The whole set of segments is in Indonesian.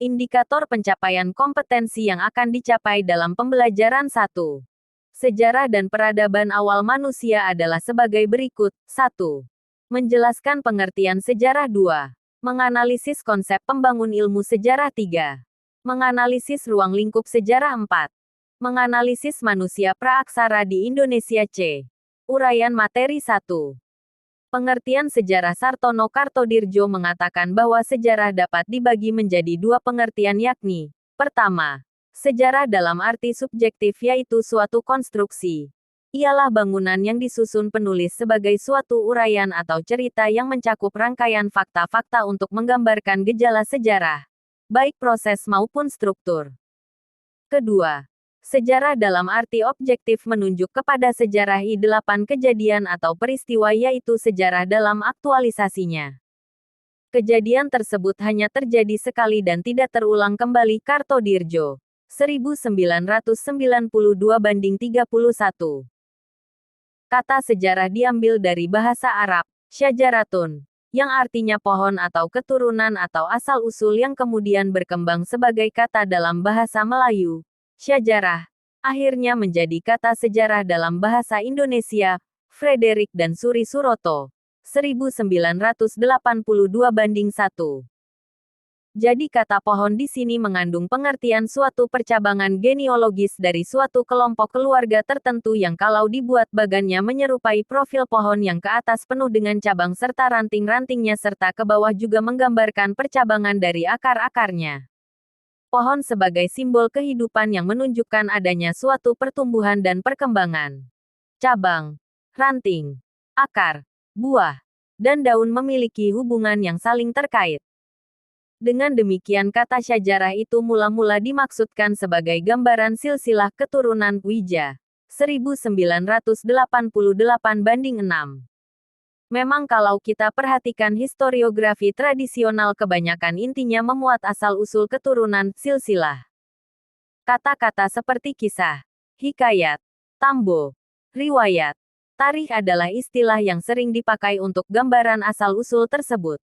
Indikator pencapaian kompetensi yang akan dicapai dalam pembelajaran 1. Sejarah dan peradaban awal manusia adalah sebagai berikut. 1. Menjelaskan pengertian sejarah. 2. Menganalisis konsep pembangun ilmu sejarah. 3. Menganalisis ruang lingkup sejarah. 4. Menganalisis manusia praaksara di Indonesia. C. Uraian materi. 1. Pengertian sejarah. Sartono Kartodirjo mengatakan bahwa sejarah dapat dibagi menjadi dua pengertian, yakni: pertama, sejarah dalam arti subjektif, yaitu suatu konstruksi. Ialah bangunan yang disusun penulis sebagai suatu uraian atau cerita yang mencakup rangkaian fakta-fakta untuk menggambarkan gejala sejarah, baik proses maupun struktur. Kedua, sejarah dalam arti objektif menunjuk kepada sejarah I8 kejadian atau peristiwa, yaitu sejarah dalam aktualisasinya. Kejadian tersebut hanya terjadi sekali dan tidak terulang kembali. Kartodirjo, 1992-31. Kata sejarah diambil dari bahasa Arab, syajaratun, yang artinya pohon atau keturunan atau asal-usul, yang kemudian berkembang sebagai kata dalam bahasa Melayu, syajarah, akhirnya menjadi kata sejarah dalam bahasa Indonesia. Frederick dan Suri Suroto, 1982-1. Jadi kata pohon di sini mengandung pengertian suatu percabangan genealogis dari suatu kelompok keluarga tertentu yang kalau dibuat bagannya menyerupai profil pohon yang ke atas penuh dengan cabang serta ranting-rantingnya, serta ke bawah juga menggambarkan percabangan dari akar-akarnya. Pohon sebagai simbol kehidupan yang menunjukkan adanya suatu pertumbuhan dan perkembangan. Cabang, ranting, akar, buah, dan daun memiliki hubungan yang saling terkait. Dengan demikian kata syajarah itu mula-mula dimaksudkan sebagai gambaran silsilah keturunan Wija, 1988-6. Memang kalau kita perhatikan historiografi tradisional, kebanyakan intinya memuat asal-usul keturunan, silsilah. Kata-kata seperti kisah, hikayat, tambo, riwayat, tarikh adalah istilah yang sering dipakai untuk gambaran asal-usul tersebut.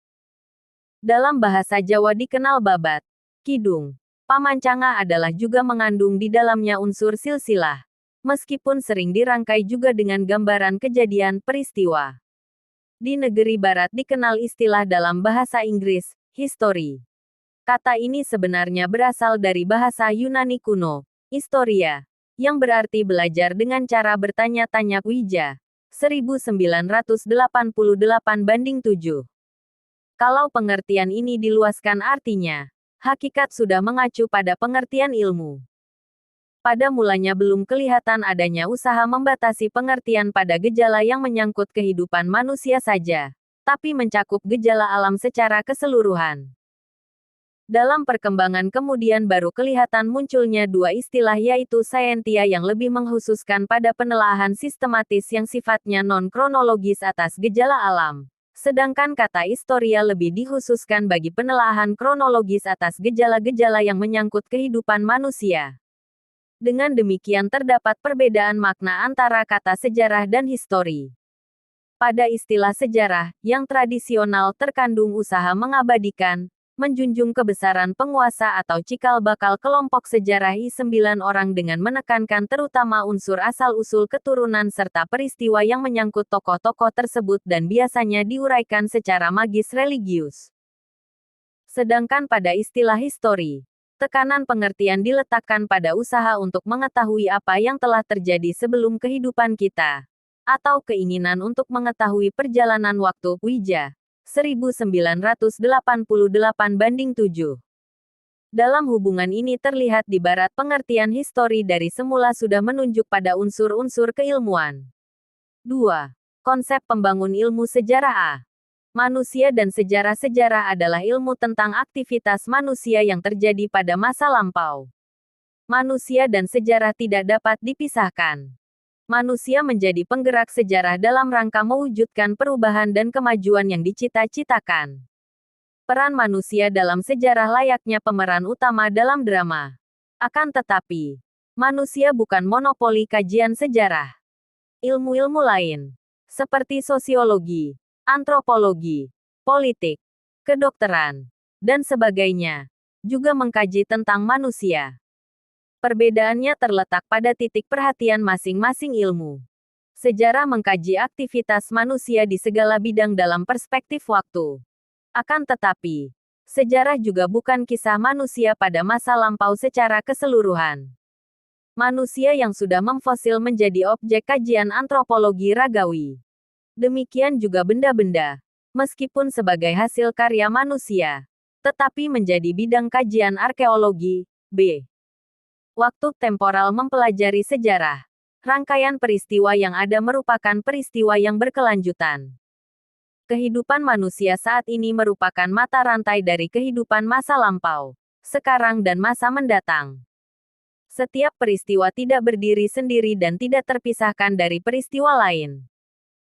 Dalam bahasa Jawa dikenal babat, kidung, pamancanga adalah juga mengandung di dalamnya unsur silsilah, meskipun sering dirangkai juga dengan gambaran kejadian peristiwa. Di negeri barat dikenal istilah dalam bahasa Inggris, history. Kata ini sebenarnya berasal dari bahasa Yunani kuno, historia, yang berarti belajar dengan cara bertanya-tanya. Wija, 1988-7. Kalau pengertian ini diluaskan, artinya, hakikat sudah mengacu pada pengertian ilmu. Pada mulanya belum kelihatan adanya usaha membatasi pengertian pada gejala yang menyangkut kehidupan manusia saja, tapi mencakup gejala alam secara keseluruhan. Dalam perkembangan kemudian baru kelihatan munculnya dua istilah, yaitu scientia yang lebih menghususkan pada penelaahan sistematis yang sifatnya non-kronologis atas gejala alam. Sedangkan kata historia lebih dikhususkan bagi penelaahan kronologis atas gejala-gejala yang menyangkut kehidupan manusia. Dengan demikian terdapat perbedaan makna antara kata sejarah dan histori. Pada istilah sejarah, yang tradisional terkandung usaha mengabadikan, menjunjung kebesaran penguasa atau cikal bakal kelompok sejarah I9 orang dengan menekankan terutama unsur asal-usul keturunan serta peristiwa yang menyangkut tokoh-tokoh tersebut dan biasanya diuraikan secara magis religius. Sedangkan pada istilah histori, tekanan pengertian diletakkan pada usaha untuk mengetahui apa yang telah terjadi sebelum kehidupan kita, atau keinginan untuk mengetahui perjalanan waktu. Wija, 1988-7. Dalam hubungan ini terlihat di barat pengertian histori dari semula sudah menunjuk pada unsur-unsur keilmuan. 2. Konsep pembangun ilmu sejarah. A. Manusia dan sejarah adalah ilmu tentang aktivitas manusia yang terjadi pada masa lampau. Manusia dan sejarah tidak dapat dipisahkan. Manusia menjadi penggerak sejarah dalam rangka mewujudkan perubahan dan kemajuan yang dicita-citakan. Peran manusia dalam sejarah layaknya pemeran utama dalam drama. Akan tetapi, manusia bukan monopoli kajian sejarah. Ilmu-ilmu lain, seperti sosiologi, antropologi, politik, kedokteran, dan sebagainya, juga mengkaji tentang manusia. Perbedaannya terletak pada titik perhatian masing-masing ilmu. Sejarah mengkaji aktivitas manusia di segala bidang dalam perspektif waktu. Akan tetapi, sejarah juga bukan kisah manusia pada masa lampau secara keseluruhan. Manusia yang sudah memfosil menjadi objek kajian antropologi ragawi. Demikian juga benda-benda, meskipun sebagai hasil karya manusia, tetapi menjadi bidang kajian arkeologi. B. Waktu temporal mempelajari sejarah. Rangkaian peristiwa yang ada merupakan peristiwa yang berkelanjutan. Kehidupan manusia saat ini merupakan mata rantai dari kehidupan masa lampau, sekarang dan masa mendatang. Setiap peristiwa tidak berdiri sendiri dan tidak terpisahkan dari peristiwa lain.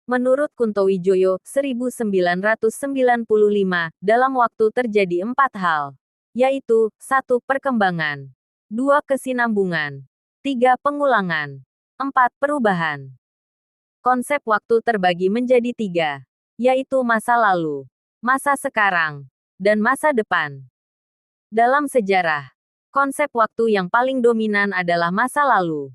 Menurut Kuntowijoyo, 1995, dalam waktu terjadi 4 hal, yaitu 1. Perkembangan, 2. Kesinambungan, 3. Pengulangan, 4. Perubahan. Konsep waktu terbagi menjadi 3, yaitu masa lalu, masa sekarang, dan masa depan. Dalam sejarah, konsep waktu yang paling dominan adalah masa lalu.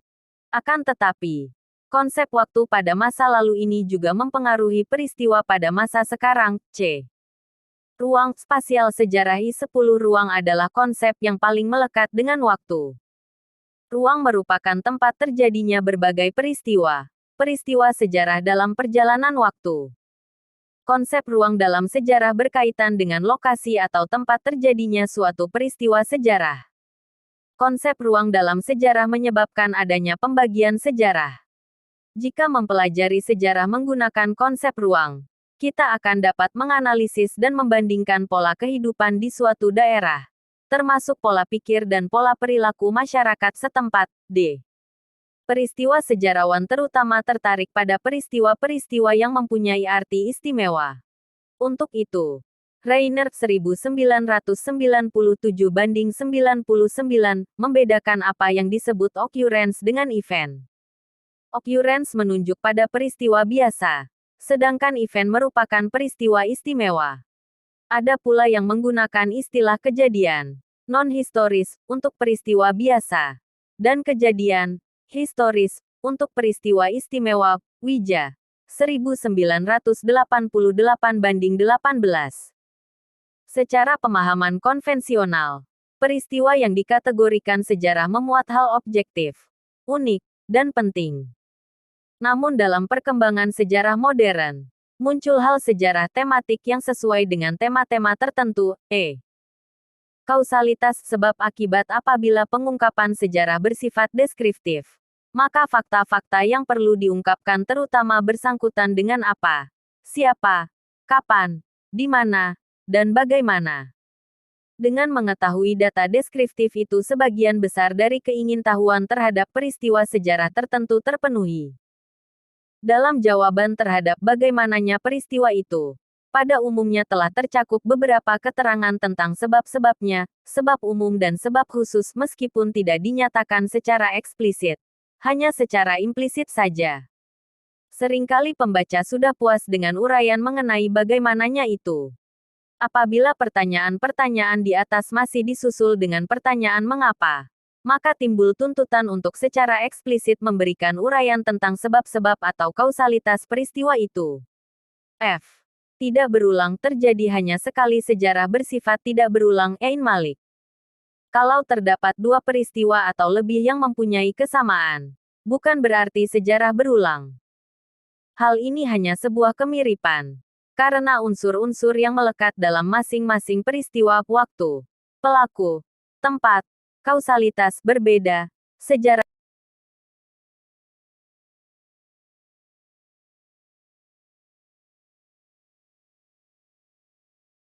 Akan tetapi, konsep waktu pada masa lalu ini juga mempengaruhi peristiwa pada masa sekarang. C. Ruang spasial sejarah I-10 ruang adalah konsep yang paling melekat dengan waktu. Ruang merupakan tempat terjadinya berbagai peristiwa sejarah dalam perjalanan waktu. Konsep ruang dalam sejarah berkaitan dengan lokasi atau tempat terjadinya suatu peristiwa sejarah. Konsep ruang dalam sejarah menyebabkan adanya pembagian sejarah. Jika mempelajari sejarah menggunakan konsep ruang, kita akan dapat menganalisis dan membandingkan pola kehidupan di suatu daerah, termasuk pola pikir dan pola perilaku masyarakat setempat. D. Peristiwa sejarawan terutama tertarik pada peristiwa-peristiwa yang mempunyai arti istimewa. Untuk itu, Rainer 1997-99 membedakan apa yang disebut occurrence dengan event. Occurrence menunjuk pada peristiwa biasa, sedangkan event merupakan peristiwa istimewa. Ada pula yang menggunakan istilah kejadian non-historis untuk peristiwa biasa, dan kejadian historis untuk peristiwa istimewa. Wija, 1988-18. Secara pemahaman konvensional, peristiwa yang dikategorikan sejarah memuat hal objektif, unik, dan penting. Namun dalam perkembangan sejarah modern, muncul hal sejarah tematik yang sesuai dengan tema-tema tertentu. Kausalitas sebab akibat. Apabila pengungkapan sejarah bersifat deskriptif, maka fakta-fakta yang perlu diungkapkan terutama bersangkutan dengan apa, siapa, kapan, di mana, dan bagaimana. Dengan mengetahui data deskriptif itu, sebagian besar dari keingintahuan terhadap peristiwa sejarah tertentu terpenuhi. Dalam jawaban terhadap bagaimananya peristiwa itu, pada umumnya telah tercakup beberapa keterangan tentang sebab-sebabnya, sebab umum dan sebab khusus meskipun tidak dinyatakan secara eksplisit, hanya secara implisit saja. Seringkali pembaca sudah puas dengan uraian mengenai bagaimananya itu. Apabila pertanyaan-pertanyaan di atas masih disusul dengan pertanyaan mengapa, maka timbul tuntutan untuk secara eksplisit memberikan uraian tentang sebab-sebab atau kausalitas peristiwa itu. F. Tidak berulang terjadi hanya sekali. Sejarah bersifat tidak berulang. Ein Malik. Kalau terdapat dua peristiwa atau lebih yang mempunyai kesamaan, bukan berarti sejarah berulang. Hal ini hanya sebuah kemiripan, karena unsur-unsur yang melekat dalam masing-masing peristiwa, waktu, pelaku, tempat, kausalitas berbeda. Sejarah